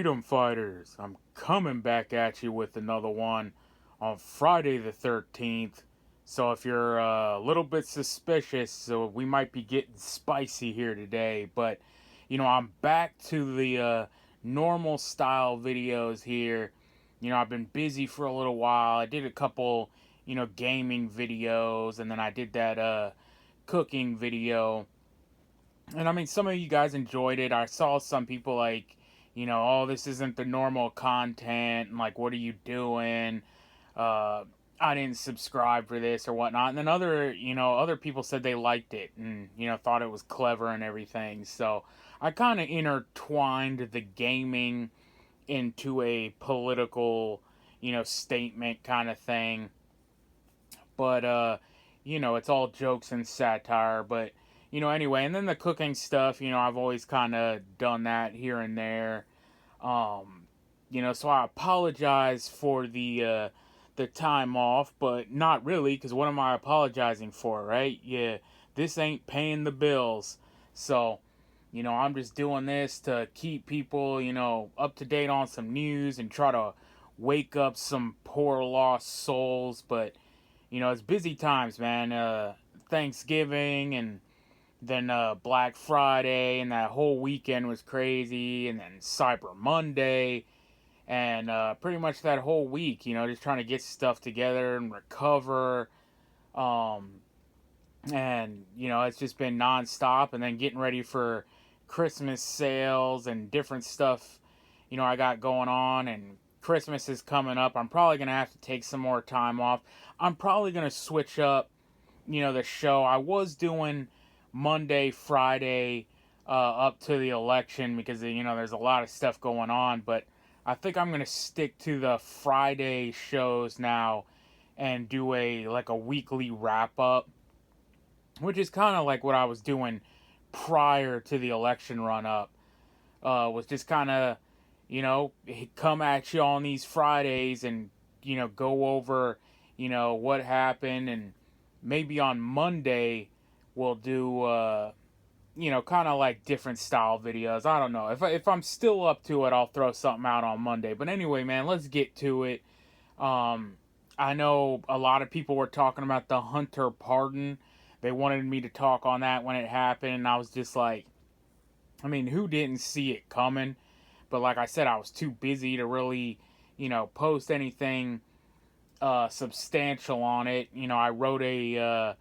Freedom Fighters, I'm coming back at you with another one on Friday the 13th. So if you're a little bit suspicious, so we might be getting spicy here today. But, I'm back to the normal style videos here. I've been busy for a little while. I did a couple, gaming videos, and then I did that cooking video. And I mean, some of you guys enjoyed it. I saw some people like, oh, this isn't the normal content, and like, what are you doing? Uh, I didn't subscribe for this or whatnot. And then other people said they liked it and, thought it was clever and everything. So I kind of intertwined the gaming into a political, statement kind of thing. But, it's all jokes and satire. But, anyway, and then the cooking stuff, I've always kind of done that here and there. So I apologize for the time off, but not really, because what am I apologizing for, right? Yeah, this ain't paying the bills. So, I'm just doing this to keep people, up to date on some news and try to wake up some poor lost souls. But, it's busy times, man. Thanksgiving and then Black Friday and that whole weekend was crazy. And then Cyber Monday and pretty much that whole week, just trying to get stuff together and recover. And, it's just been nonstop. And then getting ready for Christmas sales and different stuff, I got going on. And Christmas is coming up. I'm probably going to have to take some more time off. I'm probably going to switch up, the show. I was doing Monday, Friday, up to the election because, there's a lot of stuff going on. But I think I'm going to stick to the Friday shows now and do a weekly wrap up, which is kind of like what I was doing prior to the election run up. Was just kind of, come at you on these Fridays and, go over, what happened. And maybe on Monday we'll do, kind of like different style videos. I don't know. If I'm still up to it, I'll throw something out on Monday. But anyway, man, let's get to it. I know a lot of people were talking about the Hunter pardon. They wanted me to talk on that when it happened, and I was just like, I mean, who didn't see it coming? But like I said, I was too busy to really, post anything substantial on it. I wrote a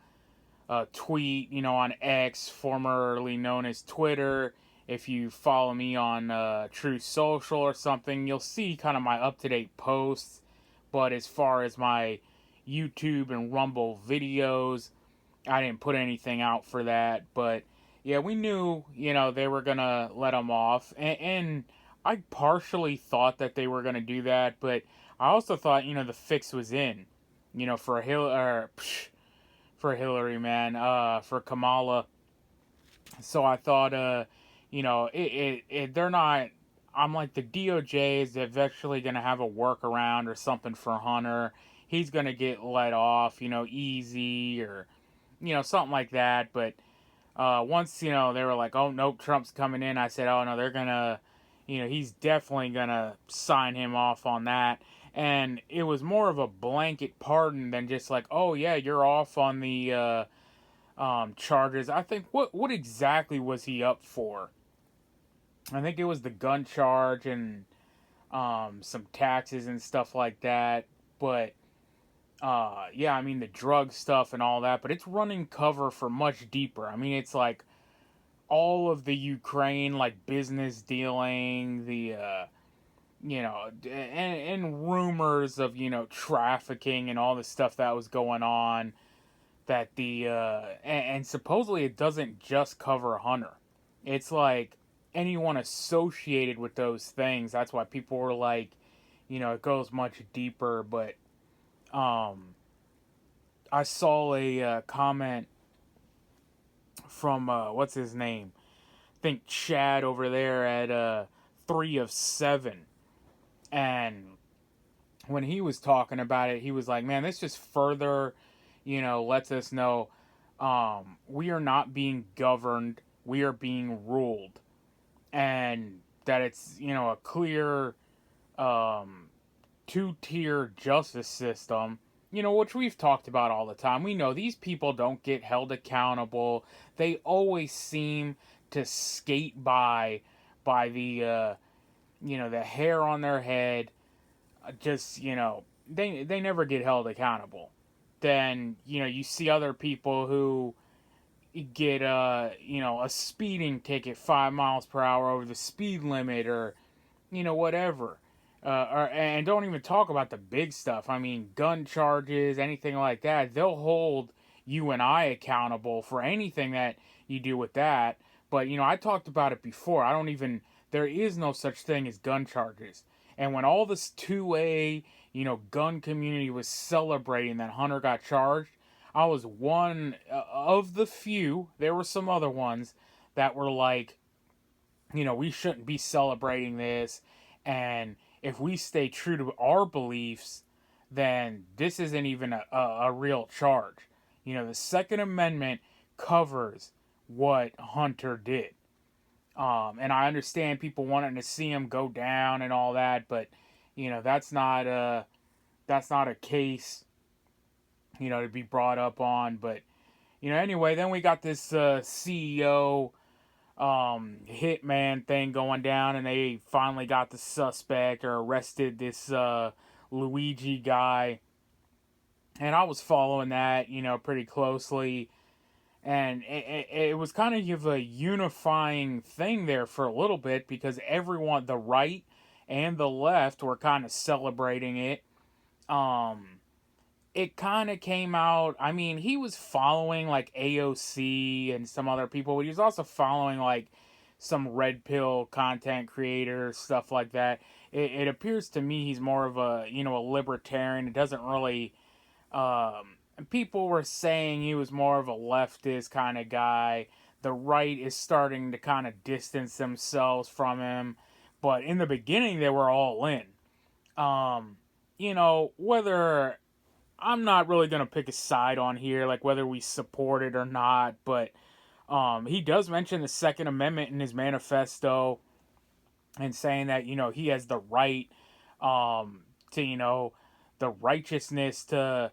tweet, on X, formerly known as Twitter. If you follow me on True Social or something, you'll see kind of my up-to-date posts. But as far as my YouTube and Rumble videos, I didn't put anything out for that. But yeah, we knew, they were going to let him off. And I partially thought that they were going to do that. But I also thought, the fix was in, for Hillary, man, for Kamala. So I thought, they're not. I'm like, the DOJ is eventually going to have a workaround or something for Hunter. He's going to get let off, easy or, something like that. But once, they were like, oh, nope, Trump's coming in, I said, oh, no, they're going to, he's definitely going to sign him off on that. And it was more of a blanket pardon than just like, oh, yeah, you're off on the charges. I think, what exactly was he up for? I think it was the gun charge and some taxes and stuff like that. But, yeah, I mean, the drug stuff and all that. But it's running cover for much deeper. I mean, it's like all of the Ukraine, like, business dealing, the, and rumors of, trafficking and all the stuff that was going on. That and supposedly it doesn't just cover Hunter. It's like anyone associated with those things. That's why people were like, it goes much deeper. But I saw a comment from what's his name? I think Chad over there at 3 of 7, and when he was talking about it, he was like, "Man, this just further, lets us know we are not being governed; we are being ruled." And that it's, a clear um, two-tier justice system, which we've talked about all the time. We know these people don't get held accountable. They always seem to skate by the hair on their head. Just, they never get held accountable. Then, you see other people who get a speeding ticket 5 miles per hour over the speed limit, or whatever. And don't even talk about the big stuff. I mean, gun charges, anything like that. They'll hold you and I accountable for anything that you do with that. But, I talked about it before. There is no such thing as gun charges. And when all this 2A, gun community was celebrating that Hunter got charged, I was one of the few. There were some other ones that were like, we shouldn't be celebrating this. And if we stay true to our beliefs, then this isn't even a real charge. The Second Amendment covers what Hunter did. And I understand people wanting to see him go down and all that, but that's not a case to be brought up on. But anyway, then we got this CEO hitman thing going down, and they finally got the suspect, or arrested this Luigi guy. And I was following that pretty closely, and it was kind of a unifying thing there for a little bit, because everyone, the right and the left, were kind of celebrating it. It kind of came out, I mean, he was following like AOC and some other people, but he was also following like some red pill content creators, stuff like that. It appears to me he's more of a libertarian. It doesn't really people were saying he was more of a leftist kind of guy. The right is starting to kind of distance themselves from him, but in the beginning they were all in. Whether, I'm not really going to pick a side on here, like whether we support it or not, but he does mention the Second Amendment in his manifesto, and saying that, he has the right to, the righteousness to,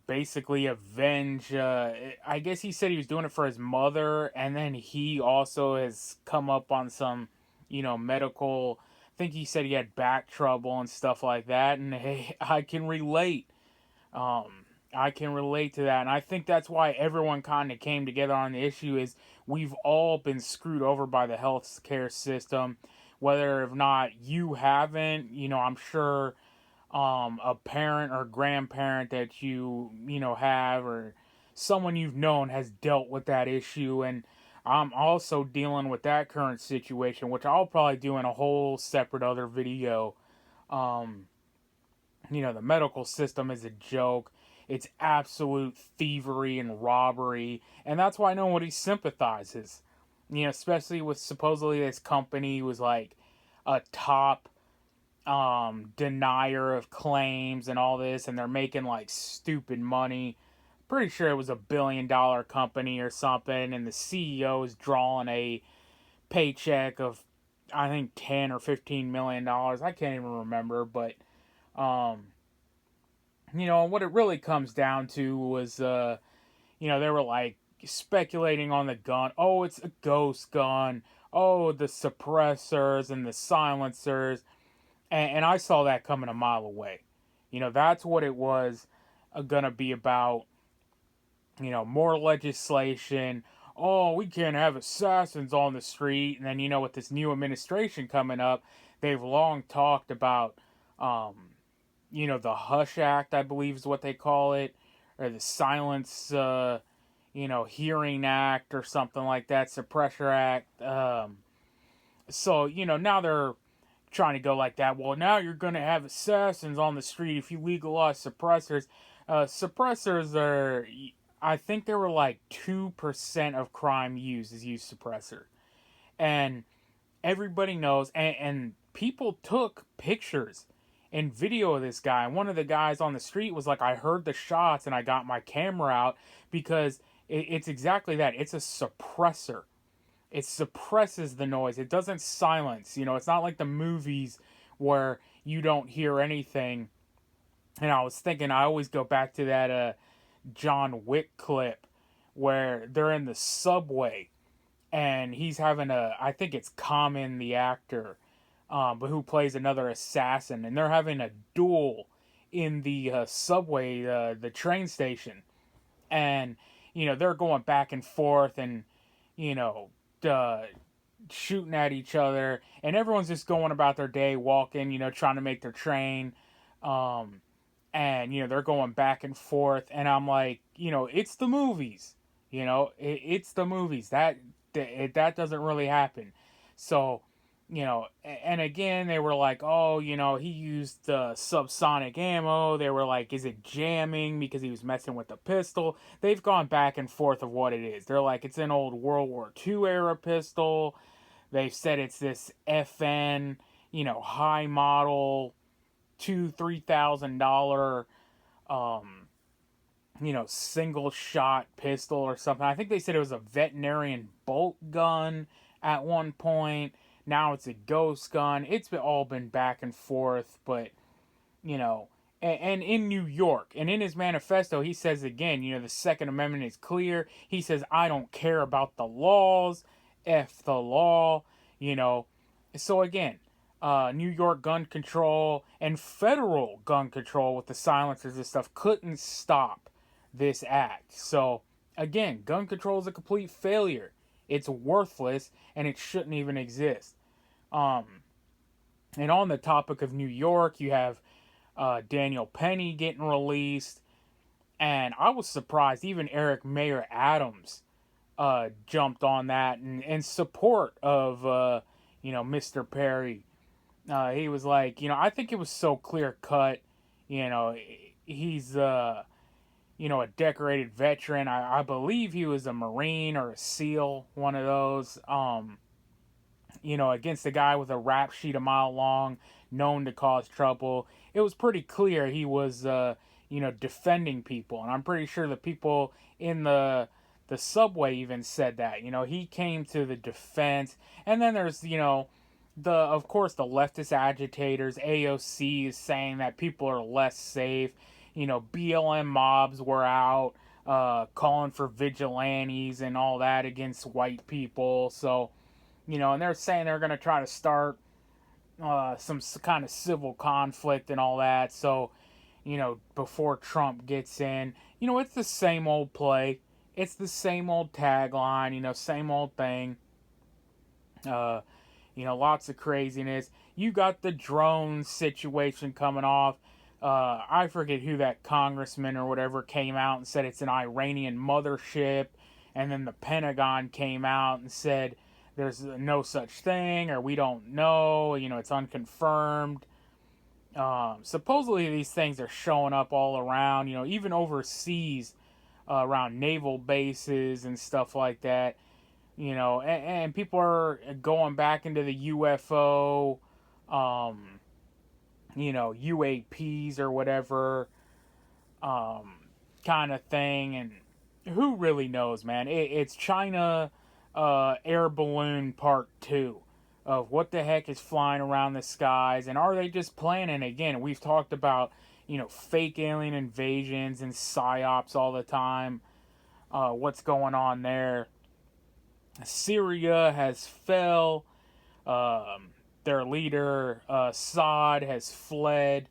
basically avenge. I guess he said he was doing it for his mother, and then he also has come up on some, medical. I think he said he had back trouble and stuff like that, and hey, I can relate. I can relate to that, and I think that's why everyone kind of came together on the issue. Is we've all been screwed over by the healthcare system, whether or not you haven't. I'm sure a parent or grandparent that you have, or someone you've known, has dealt with that issue, and I'm also dealing with that current situation, which I'll probably do in a whole separate other video. The medical system is a joke. It's absolute thievery and robbery, and that's why nobody sympathizes. Especially with supposedly this company was like a top denier of claims and all this, and they're making like stupid money. Pretty sure it was $1 billion company or something, and the CEO is drawing a paycheck of, I think, 10 or $15 million. I can't even remember, but what it really comes down to was they were like speculating on the gun. Oh, it's a ghost gun. Oh, the suppressors and the silencers. And I saw that coming a mile away. That's what it was gonna be about. More legislation. Oh, we can't have assassins on the street. And then, with this new administration coming up, they've long talked about, the Hush Act, I believe is what they call it, or the Silence, Hearing Act, or something like that, Suppressor Act. So, now they're trying to go like that. Well, now you're going to have assassins on the street if you legalize suppressors. Suppressors are, I think there were like 2% of crime used is use suppressor. And everybody knows, and people took pictures and video of this guy. And one of the guys on the street was like, I heard the shots and I got my camera out, because it's exactly that. It's a suppressor. It suppresses the noise. It doesn't silence. It's not like the movies where you don't hear anything. And I was thinking, I always go back to that John Wick clip where they're in the subway and he's having I think it's Common, the actor, but who plays another assassin, and they're having a duel in the subway, the train station, and they're going back and forth, and you know, uh, shooting at each other, and everyone's just going about their day, walking, trying to make their train, um, and they're going back and forth, and I'm like, it's the movies, it's the movies that doesn't really happen, so and again they were like, oh, he used subsonic ammo. They were like, is it jamming because he was messing with the pistol? They've gone back and forth of what it is. They're like, it's an old World War II era pistol. They've said it's this FN, high model, $2,000-$3,000 single shot pistol or something. I think they said it was a veterinarian bolt gun at one point. Now it's a ghost gun. It's all been back and forth, but and in New York, and in his manifesto, he says again, the Second Amendment is clear. He says, I don't care about the laws, F the law, So again, New York gun control and federal gun control with the silencers and stuff couldn't stop this act. So again, gun control is a complete failure. It's worthless and it shouldn't even exist. And on the topic of New York, you have Daniel Penny getting released, and I was surprised even Eric Mayer Adams jumped on that in support of Mr. Perry. He was like, I think it was so clear cut. He's a decorated veteran. I believe he was a Marine or a SEAL, one of those. Against a guy with a rap sheet a mile long, known to cause trouble. It was pretty clear he was, defending people. And I'm pretty sure the people in the subway even said that. He came to the defense. And then there's, of course, the leftist agitators. AOC is saying that people are less safe. BLM mobs were out calling for vigilantes and all that against white people. So, and they're saying they're going to try to start some kind of civil conflict and all that. So, before Trump gets in, it's the same old play. It's the same old tagline, same old thing. Lots of craziness. You got the drone situation coming off. I forget who that congressman or whatever came out and said it's an Iranian mothership. And then the Pentagon came out and said there's no such thing, or we don't know, it's unconfirmed. Supposedly these things are showing up all around, even overseas, around naval bases and stuff like that, and people are going back into the UFO, UAPs or whatever, kind of thing, and who really knows, man? It's China air balloon part 2 of what the heck is flying around the skies, and are they just planning again? We've talked about fake alien invasions and psyops all the time. What's going on there? Syria has fell. Their leader Assad has fled,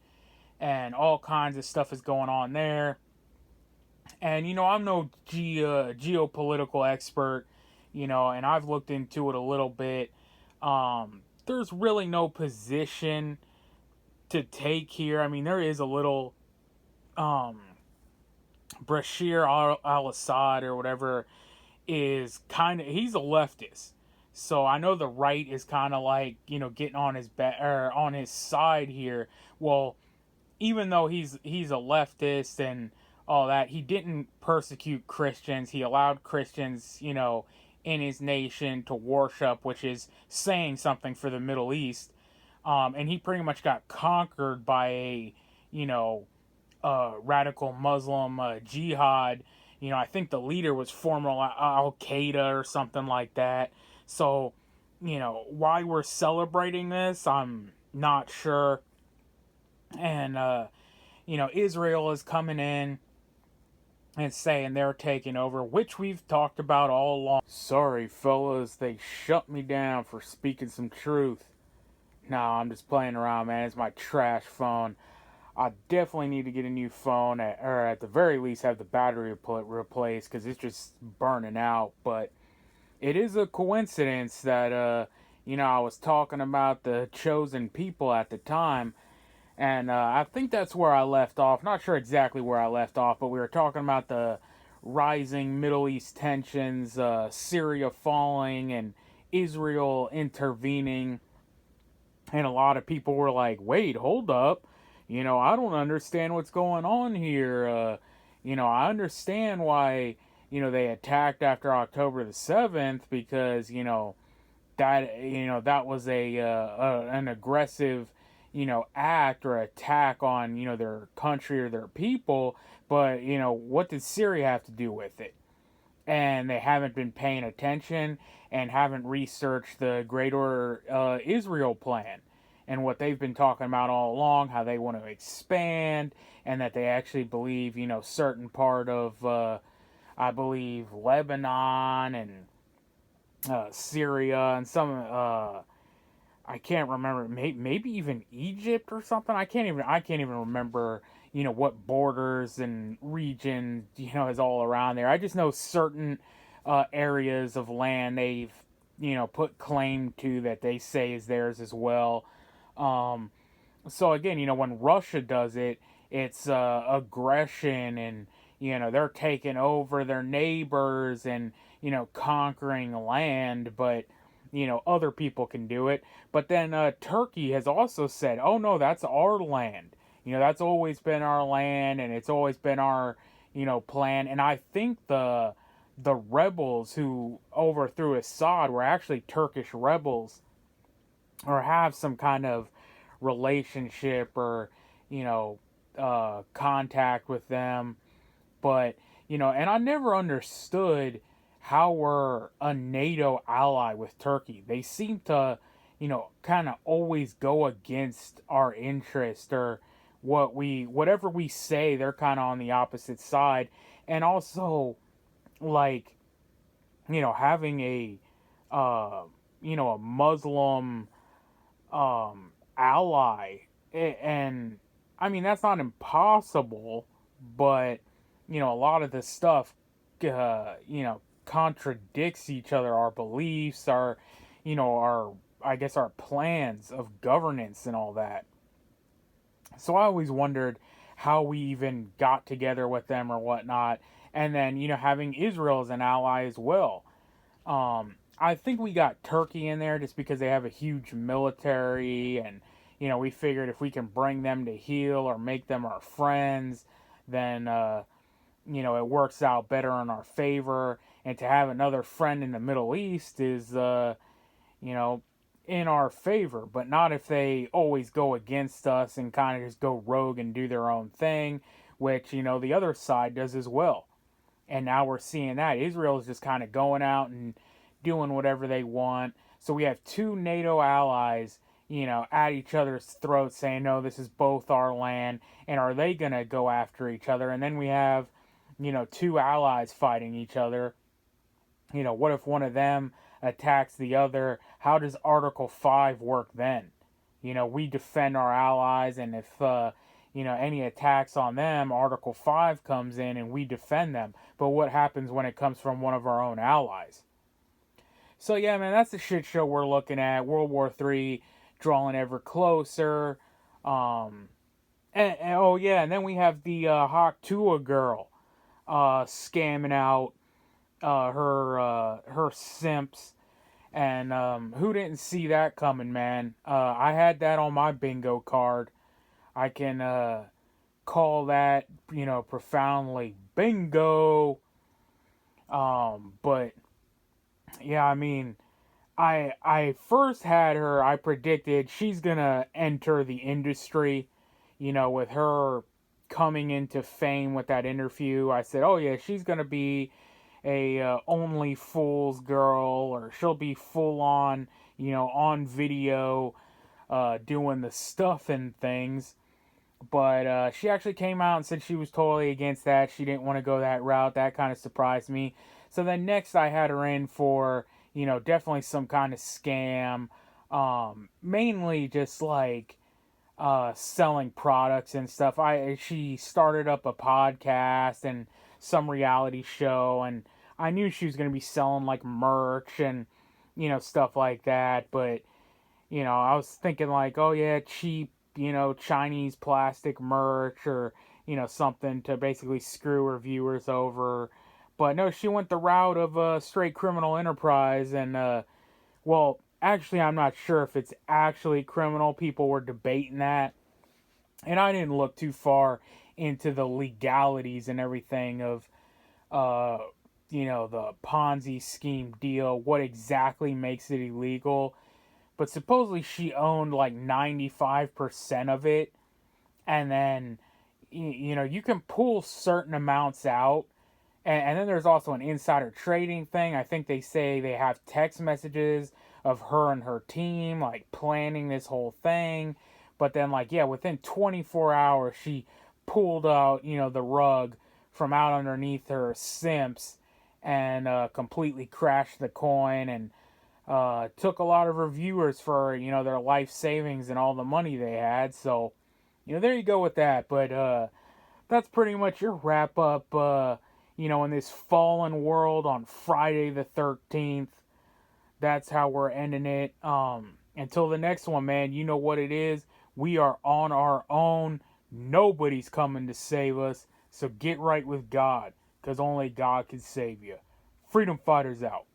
and all kinds of stuff is going on there. And I'm no geopolitical expert, and I've looked into it a little bit. There's really no position to take here. I mean, there is a little Bashir al-Assad or whatever is he's a leftist. So I know the right is kind of like, getting on his on his side here. Well, even though he's a leftist and all that, he didn't persecute Christians. He allowed Christians, in his nation to worship, which is saying something for the Middle East. And he pretty much got conquered by a, radical Muslim jihad. I think the leader was former Al Qaeda or something like that. So, why we're celebrating this, I'm not sure. And, Israel is coming in and saying they're taking over, which we've talked about all along. Sorry, fellas, they shut me down for speaking some truth. No, I'm just playing around, man. It's my trash phone. I definitely need to get a new phone, or at the very least have the battery replaced because it's just burning out. But it is a coincidence that, I was talking about the chosen people at the time, and I think that's where I left off. Not sure exactly where I left off, but we were talking about the rising Middle East tensions, Syria falling, and Israel intervening. And a lot of people were like, wait, hold up. I don't understand what's going on here. I understand why, they attacked after October the 7th because, that was an aggressive, act or attack on, their country or their people. But, what did Syria have to do with it? And they haven't been paying attention and haven't researched the Greater Israel plan and what they've been talking about all along, how they want to expand and that they actually believe, certain part of, I believe, Lebanon and Syria and some, I can't remember, maybe even Egypt or something. I can't even remember, what borders and region, is all around there. I just know certain areas of land they've, put claim to that they say is theirs as well. Um, so again, when Russia does it, it's aggression and they're taking over their neighbors and conquering land, but other people can do it. But then Turkey has also said, "Oh no, that's our land. That's always been our land, and it's always been our plan." And I think the rebels who overthrew Assad were actually Turkish rebels or have some kind of relationship or contact with them. But and I never understood how we're a NATO ally with Turkey. They seem to kind of always go against our interest or whatever we say, they're kind of on the opposite side. And also, like, having a Muslim ally, and I mean that's not impossible, but a lot of this stuff, contradicts each other. Our beliefs, our I guess our plans of governance and all that. So I always wondered how we even got together with them or whatnot. And then having Israel as an ally as well. I think we got Turkey in there just because they have a huge military, and we figured if we can bring them to heel or make them our friends, then it works out better in our favor. And to have another friend in the Middle East is in our favor, but not if they always go against us and kind of just go rogue and do their own thing, which the other side does as well. And now we're seeing that Israel is just kind of going out and doing whatever they want. So we have two NATO allies, at each other's throats saying, no, this is both our land. And are they going to go after each other? And then we have, two allies fighting each other. What if one of them attacks the other? How does Article 5 work then? We defend our allies, and if, any attacks on them, Article 5 comes in and we defend them. But what happens when it comes from one of our own allies? So, yeah, man, that's the shit show we're looking at. World War III drawing ever closer. Oh, yeah, and then we have the hot Tuah girl scamming out her simps. And who didn't see that coming, man? I had that on my bingo card. I can call that, profoundly bingo. But yeah, I mean, I first had her. I predicted she's gonna enter the industry, with her coming into fame with that interview. I said, oh yeah, she's gonna be a only fools girl, or she'll be full on, on video, doing the stuff and things. But she actually came out and said she was totally against that. She didn't want to go that route. That kind of surprised me. So then next I had her in for, definitely some kind of scam. Mainly just like selling products and stuff. She started up a podcast and some reality show, and I knew she was going to be selling like merch and stuff like that. But I was thinking like, oh yeah, cheap, Chinese plastic merch, or something to basically screw her viewers over. But no, she went the route of a straight criminal enterprise, and well, actually, I'm not sure if it's actually criminal. People were debating that, and I didn't look too far into the legalities and everything of uh the Ponzi scheme deal, what exactly makes it illegal. But supposedly she owned like 95% of it, and then you can pull certain amounts out, and then there's also an insider trading thing. I think they say they have text messages of her and her team like planning this whole thing. But then like, yeah, within 24 hours she pulled out, the rug from out underneath her simps, and completely crashed the coin, and took a lot of her viewers for, their life savings and all the money they had. So, there you go with that. But that's pretty much your wrap up, in this fallen world on Friday the 13th. That's how we're ending it. Until the next one, man, you know what it is. We are on our own. Nobody's coming to save us. So get right with God, because only God can save you. Freedom Fighters out.